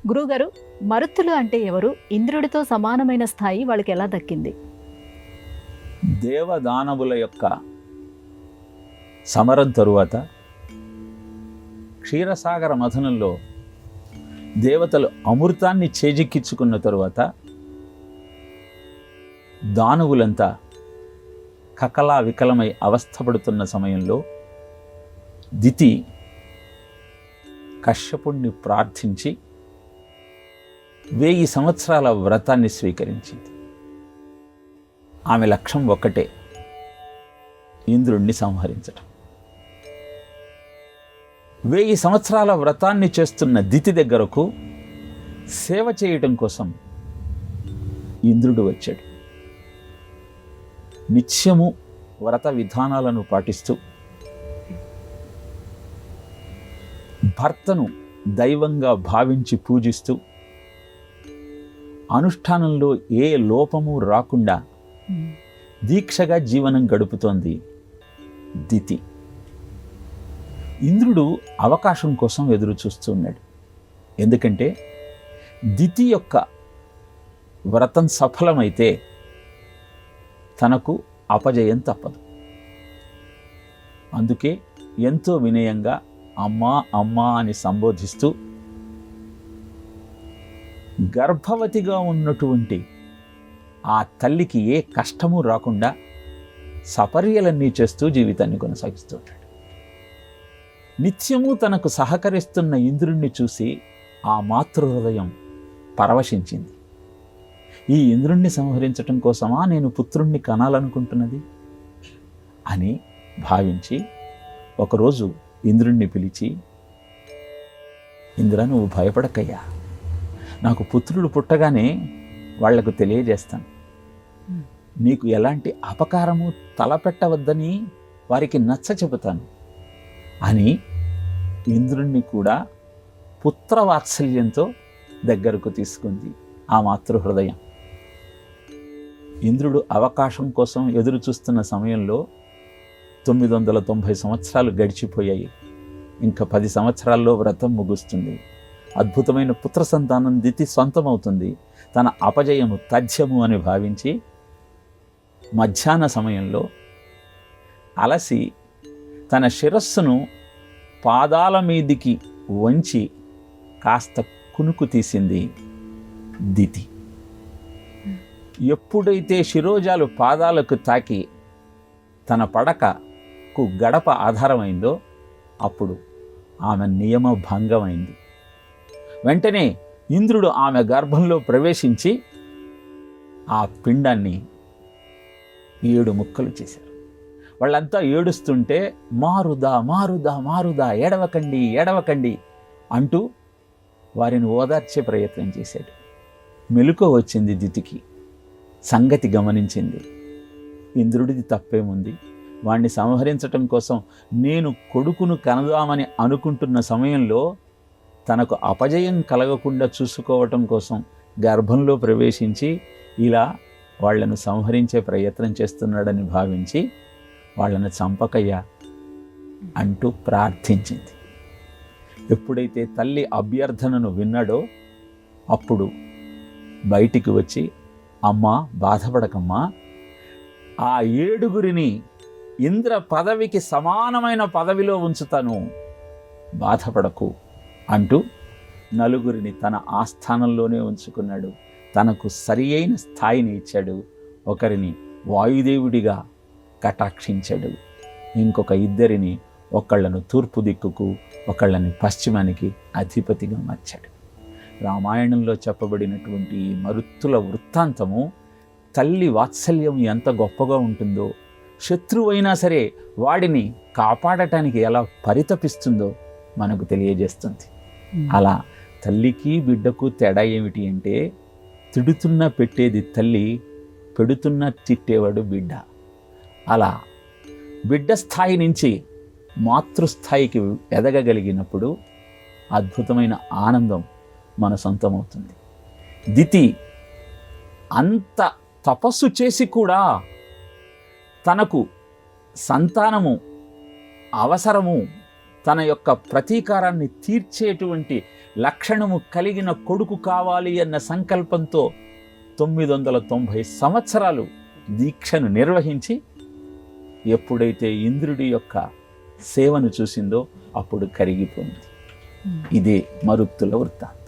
గురువుగారు, మరుత్తులు అంటే ఎవరు? ఇంద్రుడితో సమానమైన స్థాయి వాళ్ళకి ఎలా దక్కింది? దేవదానవుల యొక్క సమరం తరువాత క్షీరసాగర మథనంలో దేవతలు అమృతాన్ని చేజిక్కించుకున్న తరువాత దానవులంతా కకలా వికలమై అవస్థపడుతున్న సమయంలో దితి కశ్యపుణ్ణి ప్రార్థించి 1000 సంవత్సరాల వ్రతాన్ని స్వీకరించింది. ఆమె లక్ష్యం ఒక్కటే, ఇంద్రుణ్ణి సంహరించటం. 1000 సంవత్సరాల వ్రతాన్ని చేస్తున్న దితి దగ్గరకు సేవ చేయటం కోసం ఇంద్రుడు వచ్చాడు. నిత్యము వ్రత విధానాలను పాటిస్తూ భర్తను దైవంగా భావించి పూజిస్తూ అనుష్ఠానంలో ఏ లోపము రాకుండా దీక్షగా జీవనం గడుపుతోంది దితి. ఇంద్రుడు అవకాశం కోసం ఎదురు చూస్తున్నాడు. ఎందుకంటే దితి యొక్క వ్రతం సఫలమైతే తనకు అపజయం తప్పదు. అందుకే ఎంతో వినయంగా అమ్మా అమ్మా అని సంబోధిస్తూ గర్భవతిగా ఉన్నటువంటి ఆ తల్లికి ఏ కష్టము రాకుండా సపర్యలన్నీ చేస్తూ జీవితాన్ని కొనసాగిస్తుంటాడు. నిత్యము తనకు సహకరిస్తున్న ఇంద్రుణ్ణి చూసి ఆ మాతృహృదయం పరవశించింది. ఈ ఇంద్రుణ్ణి సంహరించటం కోసమా నేను పుత్రుణ్ణి కనాలనుకుంటున్నది అని భావించి ఒకరోజు ఇంద్రుణ్ణి పిలిచి, ఇంద్ర, నువ్వు భయపడకయ్యా, నాకు పుత్రుడు పుట్టగానే వాళ్లకు తెలియజేస్తాను. నీకు ఎలాంటి అపకారము తలపెట్టవద్దని వారికి నచ్చ చెబుతాను అని ఇంద్రుణ్ణి కూడా పుత్రవాత్సల్యంతో దగ్గరకు తీసుకుంది ఆ మాతృహృదయం. ఇంద్రుడు అవకాశం కోసం ఎదురు చూస్తున్న సమయంలో 990 సంవత్సరాలు గడిచిపోయాయి. ఇంకా 10 సంవత్సరాల్లో వ్రతం ముగుస్తుంది. అద్భుతమైన పుత్ర సంతానం దితి సొంతమవుతుంది. తన అపజయము తథ్యము అని భావించి మధ్యాహ్న సమయంలో అలసి తన శిరస్సును పాదాల మీదికి వంచి కాస్త కునుకు తీసింది దితి. ఎప్పుడైతే శిరోజాలు పాదాలకు తాకి తన పడకకు గడప ఆధారమైందో అప్పుడు ఆమె నియమ భంగమైంది. వెంటనే ఇంద్రుడు ఆమె గర్భంలో ప్రవేశించి ఆ పిండాన్ని 7 ముక్కలు చేశారు. వాళ్ళంతా ఏడుస్తుంటే మారుదా మారుదా మారుదా, ఏడవకండి ఏడవకండి అంటూ వారిని ఓదార్చే ప్రయత్నం చేశాడు. మెలకువ వచ్చింది దితికి. సంగతి గమనించింది. ఇంద్రుడిది తప్పేముంది, వాణ్ణి సంహరించటం కోసం నేను కొడుకును కనదామని అనుకుంటున్న సమయంలో తనకు అపజయం కలగకుండా చూసుకోవటం కోసం గర్భంలో ప్రవేశించి ఇలా వాళ్లను సంహరించే ప్రయత్నం చేస్తున్నాడని భావించి వాళ్ళను చంపకయ్యా అంటూ ప్రార్థించింది. ఎప్పుడైతే తల్లి అభ్యర్థనను విన్నాడో అప్పుడు బయటికి వచ్చి, అమ్మా బాధపడకమ్మా, ఆ 7గురిని ఇంద్ర పదవికి సమానమైన పదవిలో ఉంచుతాను, బాధపడకు అంటూ 4గురిని తన ఆస్థానంలోనే ఉంచుకున్నాడు. తనకు సరి అయిన స్థాయిని ఇచ్చాడు. ఒకరిని వాయుదేవుడిగా కటాక్షించాడు. ఇంకొక 2 ఒకళ్ళను తూర్పు దిక్కుకు, ఒకళ్ళని పశ్చిమానికి అధిపతిగా మార్చాడు. రామాయణంలో చెప్పబడినటువంటి ఈ మరుత్తుల వృత్తాంతము తల్లి వాత్సల్యం ఎంత గొప్పగా ఉంటుందో, శత్రువైనా సరే వాడిని కాపాడటానికి ఎలా పరితపిస్తుందో మనకు తెలియజేస్తుంది. అలా తల్లికి బిడ్డకు తేడా ఏమిటి అంటే, తిడుతున్న పెట్టేది తల్లి, పెడుతున్న తిట్టేవాడు బిడ్డ. అలా బిడ్డ స్థాయి నుంచి మాతృస్థాయికి ఎదగగలిగినప్పుడు అద్భుతమైన ఆనందం మన సొంతమవుతుంది. దితి అంత తపస్సు చేసి కూడా తనకు సంతానము అవసరము, తన యొక్క ప్రతీకారాన్ని తీర్చేటువంటి లక్షణము కలిగిన కొడుకు కావాలి అన్న సంకల్పంతో 990 సంవత్సరాలు దీక్షను నిర్వహించి ఎప్పుడైతే ఇంద్రుడి యొక్క సేవను చూసిందో అప్పుడు కరిగిపోయింది. ఇదే మరుత్తుల వృత్తాంతం.